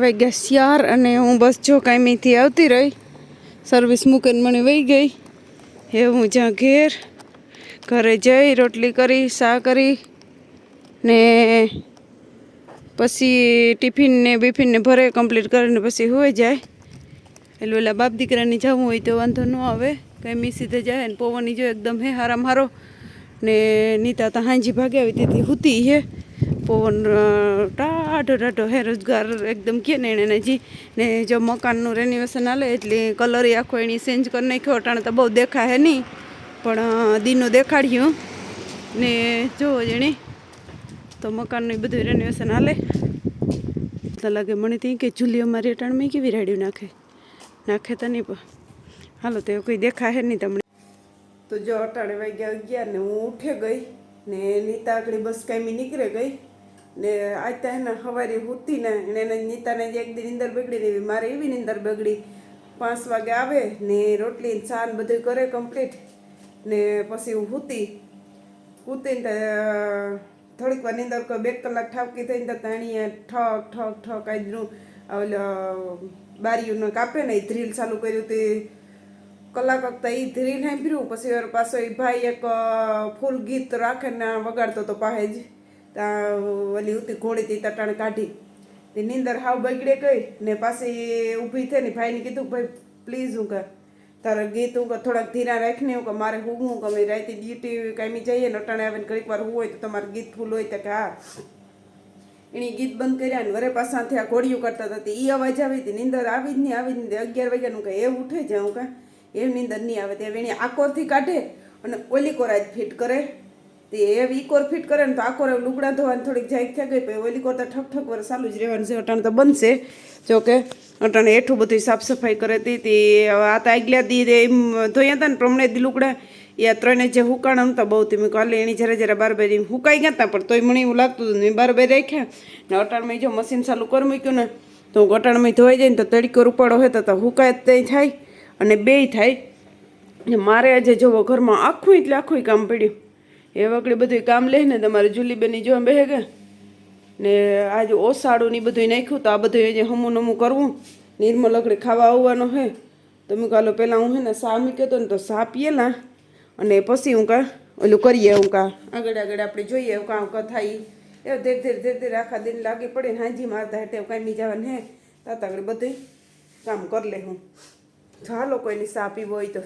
વાગ્યા 4 અને હું બસ જો કાયમીથી આવતી રહી સર્વિસ મૂકીને મને વહી ગઈ એ હું જ્યાં ઘરે જઈ રોટલી કરી શા કરી ને પછી ટિફિન ને બિફિનને ભરે કમ્પ્લીટ કરીને પછી હોઈ જાય એટલે ઓલા બાપ દીકરાની જવું હોય તો વાંધો ન આવે કાંઈ સીધે જાય ને પવનની જો એકદમ હે હારામ હારો ને નીતા તો હાંજી ભાગે આવી તેથી હુતી હે પવન ટાઢો હે રોજગાર એકદમ કે ને એને જી ને જો મકાનનું રેનોવેશન હાલે એટલે કલર આખો એની ચેન્જ કરી નાખ્યો અટાણે તો બહુ દેખા હે નહીં પણ દીનું દેખાડ્યું ને જોવો જેણી તો મકાનનું બધું રેનોવેશન હાલે તો લાગે મને ત્યાં કે જુલી અમારી અટાણમાં કેવી રેડ્યું નાખે તો નહીં પણ હાલો તો કોઈ દેખા હે નહીં તમને તો જો અટાણે વાગ્યા 11 ને હું ઉઠે ગઈ ને નીતા આગળ બસ કાયમી નીકળે ગઈ ને આજ તો એને સવારે ઉઠતી ને એને નીતાને જે એક દી નીંદર બગડી ને મારે એવી નીંદર બગડી 5 વાગે આવે ને રોટલી ચા ને બધું કરે કમ્પ્લીટ ને પછી હું ઉઠીને થોડીક વાર નીંદર 2 કલાક ઠાવકી થઈને તો તાણીએ ઠક આજનું બારીઓને કાપે ને એ ધ્રીલ ચાલુ કર્યું તે કલાક વખત એ ધ્રીલ સાંભળ્યું પછી પાછો એ ભાઈ એક ફૂલ ગીત રાખે ને વગાડતો તો પાસે જ ત્યાં ઓલી ઉતી ઘોડી હતી તટાણે કાઢી તે નીંદર હાવ બગડે ગઈ ને પાછી ઊભી થઈ ને ભાઈને કીધું ભાઈ પ્લીઝ હું તારા ગીત હું થોડાક ધીરા રાખીને હું કે મારે હું કે રાતે ડ્યુટી કાયમી જઈએ ને અટાણે આવે ને ઘડીક વાર હું હોય તો તમારે ગીત ફૂલ હોય તો કે હા એની ગીત બંધ કર્યા ને વરે પાછાથી આ ઘોડિયું કરતા હતા એ અવાજ આવી હતી નીંદર આવી જ નહીં 11 વાગ્યાનું કે એ ઉઠે જાય હું કાં એમ નીંદર નહીં આવે તે એની આકોરથી કાઢે અને ઓલી કોરા જ ફિટ કરે તે એ ઈકોર ફિટ કરે ને તો આકોર લુગડા ધોવાની થોડીક જાય થઈ ગઈ પછી ઓલી કોર તો ઠક વર ચાલુ જ રહેવાનું છે અટાણે તો બનશે જો કે અટાણે એટલું બધું સાફ સફાઈ કરે હતી આ તો આગલા દી એમ ધોયા હતા ને પ્રમાણે દી લુગડા એ 3 જે હુકાણા નહોતા બહુ મેં કાલે એની જરા બાર હુકાઈ ગયા હતા પણ તોય મને એવું લાગતું હતું મેં બાર રાખ્યા ને અટાણમાં જો મશીન ચાલુ કરી મૂક્યું ને તો અટાણમાં ધોઈ જાય ને તો તડકો રૂપાડો હોય તો હુકાય જ થાય અને બેય થાય ને મારે આજે જોવો ઘરમાં આખું કામ પડ્યું એ વખતે બધું કામ લે ને તમારે જુલીબેનની જો બેહે ગયા ને આજે ઓસાડું ને બધું નાખ્યું તો આ બધું જે હમું કરવું નિર્મલ લકડી ખાવા આવવાનો હે તો મેં કાલો પહેલાં હું હે ને સા મૂક્યો હતો ને તો સા પીએલા અને પછી હું કાં ઓલું કરીએ હું કાં આગળ આપણે જોઈએ કાં થાય એ ધીરે આખા દિન લાગી પડે ને હાજી મારતા હેઠે કાંઈ જવાનું હે તાં આગળ બધું કામ કરી લે હું ચાલો કોઈની સા પીવો હોય તો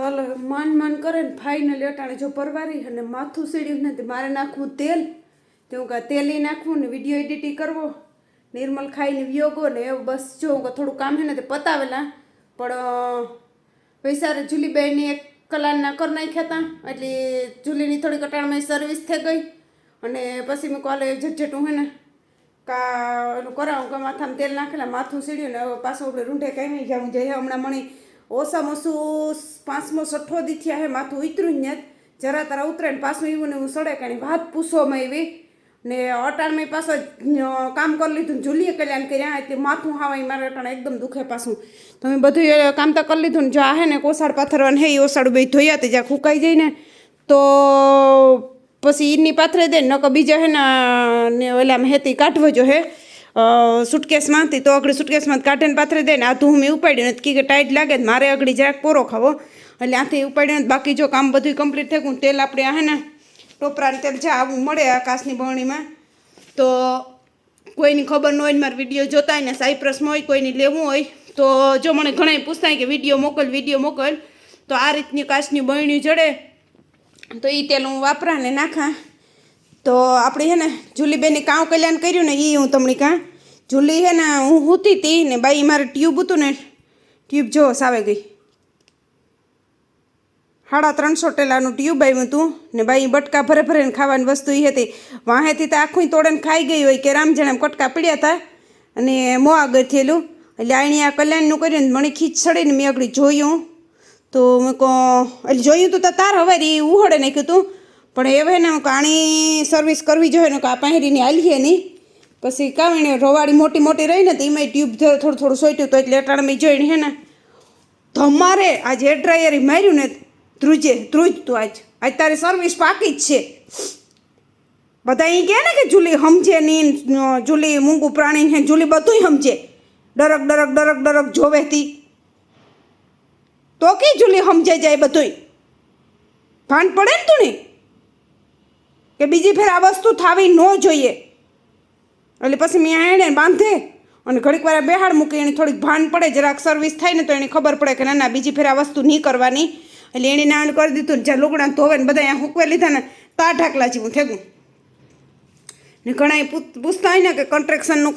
હાલો માન કરે ને ફાઇનલી અટાણે જો પરવારી અને માથું સીડ્યું નથી મારે નાખવું તેલ તો હું કાં તેલ નાખવું ને વિડીયો એડિટિંગ કરવો નિર્મલ ખાઈને વિયોગો ને એવું બસ જો હું થોડું કામ હે ને તે પતાવેલા પણ પૈસા જુલીબેનની 1 કલાકના કરી નાખ્યા હતા એટલે જુલીની થોડી કટાણમાં સર્વિસ થઈ ગઈ અને પછી મેં કાલે ઝટઝટ હું હે ને એનું કરાવું કે માથામાં તેલ નાખેલા માથું સીડ્યું ને હવે પાછું આપણે રૂંઢે કાંઈ જવું જાય હમણાં મને ઓછામાં ઓછું 5મો 6ઠો દી થયા હે માથું ઉતર્યું ને જરા તારા ઉતરે ને પાછું એવું ને હું સડે કાંઈ વાત પૂછવામાં આવી ને અટાણમાં પાછો કામ કરી લીધું જુલીએ કલ્યાણ કર્યા એટલે માથું હાવાય મારે અટાણે એકદમ દુખે પાછું તો મેં બધું કામ તો કરી લીધું ને જો આ હે ને કોસાડ પાથરવાનું હે એ ઓસાડું બે ધોયા તે જ્યાં ફૂંકાઈ જાય ને તો પછી ઈની પાથરે દે નકર બીજા હે ને ઓલામાં હેતી કાઢવો જો હે સુટકેસમાંથી તો આગળ સુટકેસમાં કાઢીને પાથરે દે ને આ તું મેં ઉપાડ્યું નથી કે ટાઈટ લાગે મારે આગળ જરાક પોરો ખાવો એટલે આથી ઉપાડ્યો ને બાકી જો કામ બધું કમ્પ્લીટ થઈ ગયું તેલ આપણે આ હે ને ટોપરાને તેલ છે આવું મળે આકાશની બરણીમાં તો કોઈની ખબર ન હોય ને મારા વિડીયો જોતા હોય ને સાયપ્રસમાં હોય કોઈની લેવું હોય તો જો મને ઘણા પૂછતા હોય કે વિડીયો મોકલ તો આ રીતની કાચની બરણી જડે તો એ તેલ હું વાપરા ને નાખા તો આપણે હે ને જુલીબેનની કામ કલ્યાણ કર્યું ને એ હું તમને કાં જુલી હે ને હું હૂતી હતી ને બાઈ મારે ટ્યુબ હતું ને ટ્યુબ જો સાવે ગઈ 350 ટેલાનું ટ્યુબ આવ્યું હતું ને બાઈ બટકા ભરે ખાવાની વસ્તુ એ હતી વાહેથી તો આખું તોડે ખાઈ ગઈ હોય કે રામ જણામ કટકા પીડ્યા હતા અને મો આગળ થયેલું એટલે આણી આ કલ્યાણનું કર્યું ને મને ખીચ ચડીને મેં આગળ જોયું તો મેં એટલે જોયું તો તાર હવે એ ઉહડે નાખ્યું હતું પણ હવે ને કાણી સર્વિસ કરવી જોઈએ ને આ પહેરીને હાલીએ નહીં પછી કાવીને રવાડી મોટી રહી ને તો એમાં ટ્યુબ થોડું સોટ્યું તો એટલે અટાણે જોઈને હે ને તમારે આ જે ડ્રાયર માર્યું ને ધ્રુજ તું આજ તારી સર્વિસ પાકી જ છે બધા અહીં કહે ને કે જુલી સમજે નહીં, જુલી મૂંગું પ્રાણી છે, જુલી બધુંય સમજે, ડરક ડરક ડરક ડરક જોવેતી તો કે જુલી સમજે જાય બધુંય. ભાન પડે ને તું નહીં કે બીજી ફેર આ વસ્તુ થાવી ન જોઈએ. એટલે પછી મેં એને બાંધે અને ઘડીક વાર બેહાડ મૂકી, એને થોડીક ભાન પડે, જરાક સર્વિસ થાય ને તો એને ખબર પડે કે ના ના બીજી ફેર આ વસ્તુ નહીં કરવાની. એટલે એણે ના કરી દીધું ને જ્યાં લુગડા ધોવે ને બધા અહીંયા હૂકવે લીધા ને તા ઢાકલા જેવું થેગું. ને ઘણા પૂછતા હોય ને કે કન્સ્ટ્રક્શનનું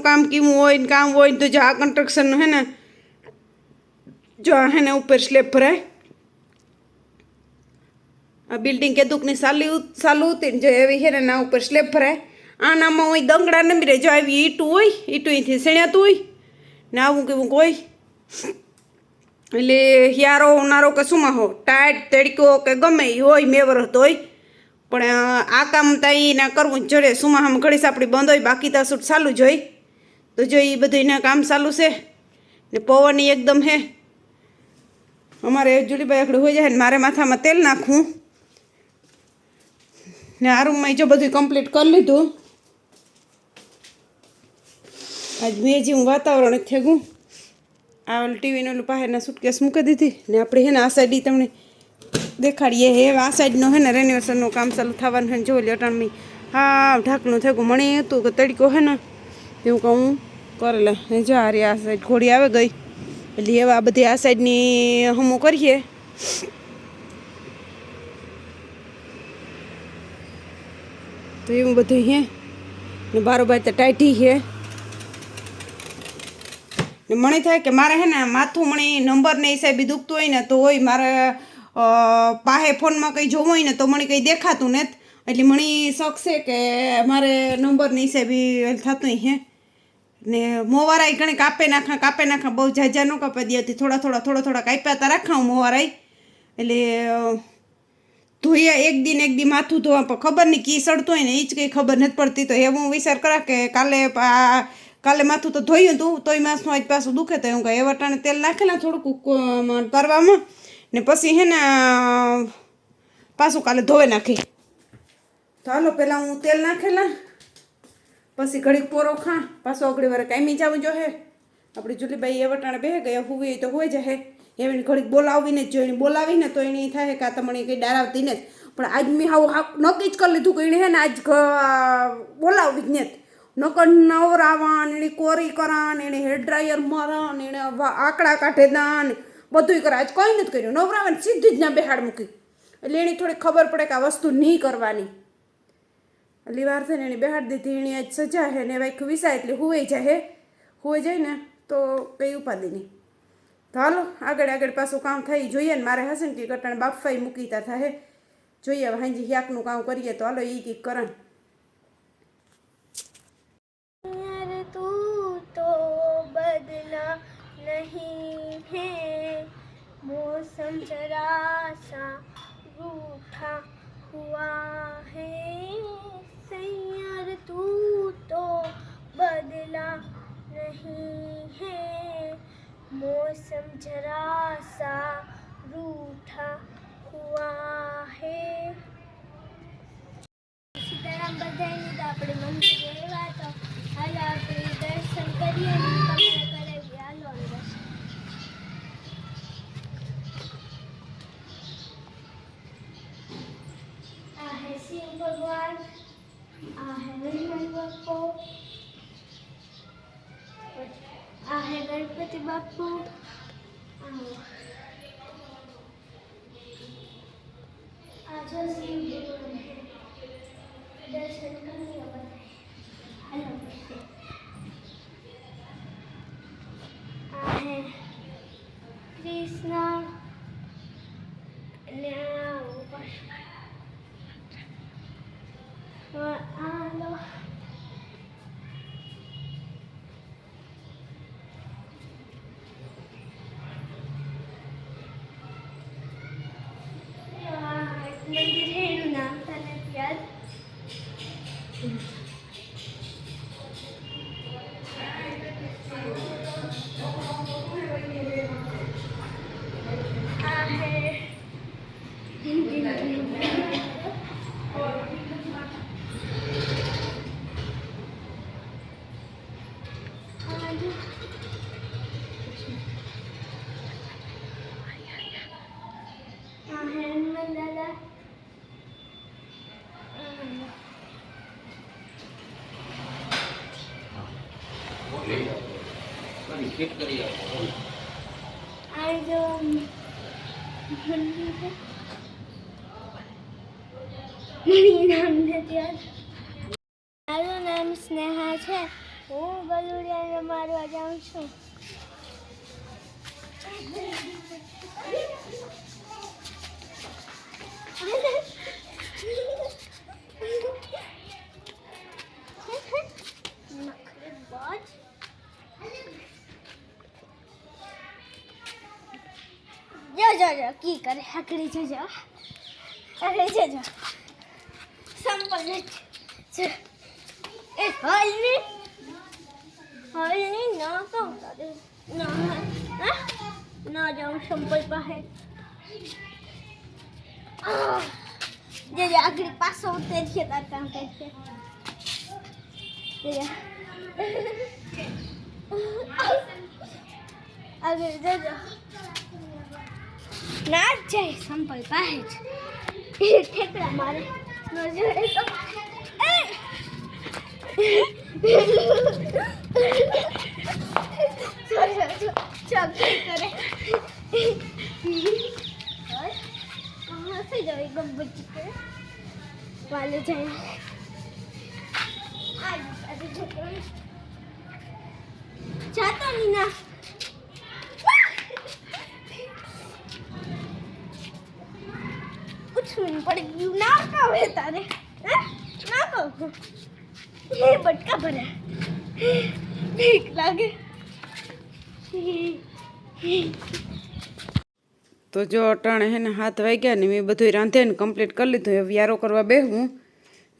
કામ કેવું હોય ને કામ હોય તો જો આ કન્સ્ટ્રક્શનનું હે ને જો હે ને ઉપર સ્લેબ ભરાય, આ બિલ્ડિંગ કે દુઃખની સાલું ઉતી ને જો એવી હે ને ના ઉપર સ્લેબ ભરાય. આનામાં હોય દંગડા નમી રહે, જો આવી ઈટું હોય, ઈટું અહીંથી સણ્યાતું હોય ને આવું કેવું હોય. એટલે હિયારો ઉનાળો કે સુમાહો ટાઈટ તડકો કે ગમે એ હોય મેવરત હોય, પણ આ કામ ત્યાં ના કરવું જ જોઈએ. સુમાહામાં ઘડીસ આપણી બંધ હોય, બાકી તો શૂટ ચાલુ જ હોય. તો જો એ બધું એના કામ ચાલુ છે ને પવન એકદમ હે. અમારે જુલીભાઈ આખડું હોય જાય ને મારે માથામાં તેલ નાખવું ને આ રૂમમાં જો બધું કમ્પ્લીટ કરી લીધું. આજ મેં જેવું વાતાવરણ થયું. આ ટીવીનું ઓલું બહારના સુટકેસ મૂકી દીધી ને આપણે હે ને આ સાઈડ તમને દેખાડીએ. હે આ સાઈડનું હે ને રેનોવેશનનું કામ ચાલુ થવાનું છે. જોઈ લે અટાણમી હા ઢાંકણું થયું. મને હતું કે તડકો હે ને એવું કે હું કરેલા જો આ આ સાઈડ ઘોડી આવે ગઈ એટલે એવા બધી આ સાઈડની હમું કરીએ. તો એવું બધું હે ને બારોબાર તો ટાઈટી છે ને. મને થાય કે મારે હે ને માથું મને નંબરને હિસાબે દુખતું હોય ને તો હોય મારે પાસે ફોનમાં કંઈ જોવું હોય ને તો મને કંઈ દેખાતું ને એટલે મને શોખ છે કે મારે નંબરને હિસાબે થતું હે ને. મોવારાઈ ઘણી કાપે નાખા બહુ જાજા ન કાપી દે હતી, થોડા કાપ્યા તા રાખા હું મોવારાઈ. એટલે ધોઈએ એક દી માથું ધોવા પણ ખબર નહીં કી સડતું હોય ને એ જ કંઈ ખબર નથી પડતી. તો એવું વિચાર કરા કે કાલે માથું તો ધોયું હતું તોય માસનું આજ પાછું દુખે. તો એવું કહે એ વટાણે તેલ નાખેલા થોડુંક તરવામાં ને પછી હે ને પાછું કાલે ધોઈ નાખી. તો હાલો પહેલાં હું તેલ નાખેલા પછી ઘડીક પોરો ખા પાછો અગડી વાર કાંઈ જવું જો હે. આપણી જુલીબાઈ એ વટાણે બે ગયા હુવી તો હોય જાય એવી ઘડીક બોલાવીને જ જોઈને બોલાવીને તો એની થાય કે આ તમને કંઈ ડરાવતી ને જ. પણ આજ મેં નક્કી જ કરી લીધું કે એને હે ને આજ બોલાવવી જ ને જ. નકર નવરાવાન એને કોરી કરાન એને હેર ડ્રાયર મારાન એને આકડા કાઢે દાન બધું કરે. આજ કંઈ નથી કર્યું. નવરાવાન સીધી જ ના બેહાડ મૂકી એટલે એની થોડી ખબર પડે કે આ વસ્તુ નહીં કરવાની. એટલી વાર થઈને એની બેહાડ દીધી. એની આજ સજા હે ને વાંખું વિસાય એટલે હુઈ જાય ને તો કંઈ ઉપાધિ નહીં. તો હાલો આગળ પાછું કામ થઈ જોઈએ ને મારે હશે ને કે કટાણ બાફાઈ મૂકીતા થાય જોઈએ. હવે હાંજી યાકનું કામ કરીએ તો હાલો એ કંઈક કરણ. तो बदला नहीं है मौसम जरा सा रूठा हुआ है सैयार तू तो बदला नहीं है मौसम जरा सा रूठा हुआ है. સીતારામ બધાની તો આપણે મંદિરે આવ્યા તો હાલો આપણે દર્શન કરીએ ને તમને કરાવીએ. હાલો અંદર. આ હે શિવ ભગવાન, આ હે હનુમાન બાપુ, આ હે ગણપતિ બાપુ, આ જો શિવ ભગવાન હે. दर्शन करने हेलो है कृष्णा हेलो આ જો મંદિર છે. મારું નામ નથી યાદ. મારું નામ સ્નેહા છે. હું ગલુડિયાને મારવા જાઉં છું. નખરેબાજ. જો કી કરે હકડી જજો. અરે જજો સંપલ નથી. એ હાલની ના કહું તારે ના જાઉં સંપલ પાસે. જે આગળ પાછો ઉતરે છે તાર કામ કરશે. આગળ જજો. ના જ જાય સંપલ પાસે જ ઠેકડા મારે ન જોડે તો ચોકડી કરે. કहाँ से जाए गब्बर जी के वाले जाए. आज अरे छोकरा जाता नहीं ना. कुछ नहीं पड़ गई ना का है तारे ना को ये बटका भरा ठीक लागे. તો જો અટાણે હે ને 7 વાગ્યા ને મેં બધું રાંધે ને કમ્પ્લીટ કરી લીધું. હવે વ્યારો કરવા બેહું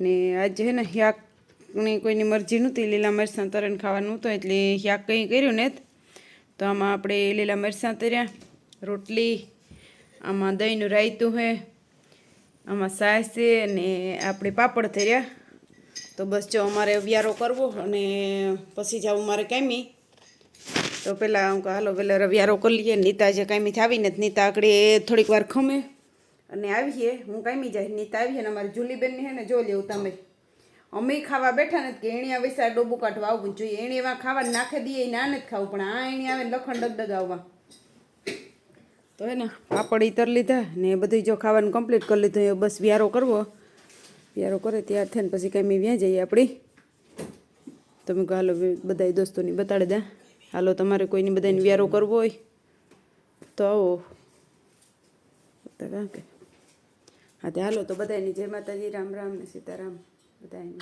ને આજે હે ને શાકની કોઈની મરજી નહોતી. લીલા મરચાં તરીને ખાવાનું હતું એટલે શાક કંઈ કર્યું ને તો આમાં આપણે લીલા મરચાં તર્યા, રોટલી, આમાં દહીંનું રાયતું છે, આમાં છાશ છે અને આપણે પાપડ તર્યા. તો બસ જો અમારે વ્યારો કરવો અને પછી જાવું મારે કામી. તો પહેલાં હું હાલો પહેલાં રવિયારો કરી લઈએ. નીતા જે કાંઈથી આવીને જ નીતા આકડે થોડીક વાર ખમે અને આવીએ. હું કાંઈ જાય નીતા આવીએ ને અમારી જુલીબેનને હે ને જો લેવું તમે. અમે ખાવા બેઠા ને કે એણી આવે સાર ડોબું કાઢવા આવવું જોઈએ. એણે એમાં ખાવા નાખી દઈએ ના નથી ખાવું, પણ આ એણી આવે ને લખણ ડગડગ આવવા. તો હે ને પાપડ તર લીધા ને બધું જો ખાવાનું કમ્પ્લીટ કરી લીધું. એ બસ વ્યારો કરવો. વ્યારો કરે ત્યાર થઈને પછી કાંઈ વ્યાં જઈએ આપણી. તમે કહો હાલો બધા દોસ્તોની બતાડી દે. હાલો તમારે કોઈની બધાને વ્યારો કરવો હોય તો આવો. હા તે હાલો તો બધાની જય માતાજી, રામ રામ ને સીતારામ બધાને.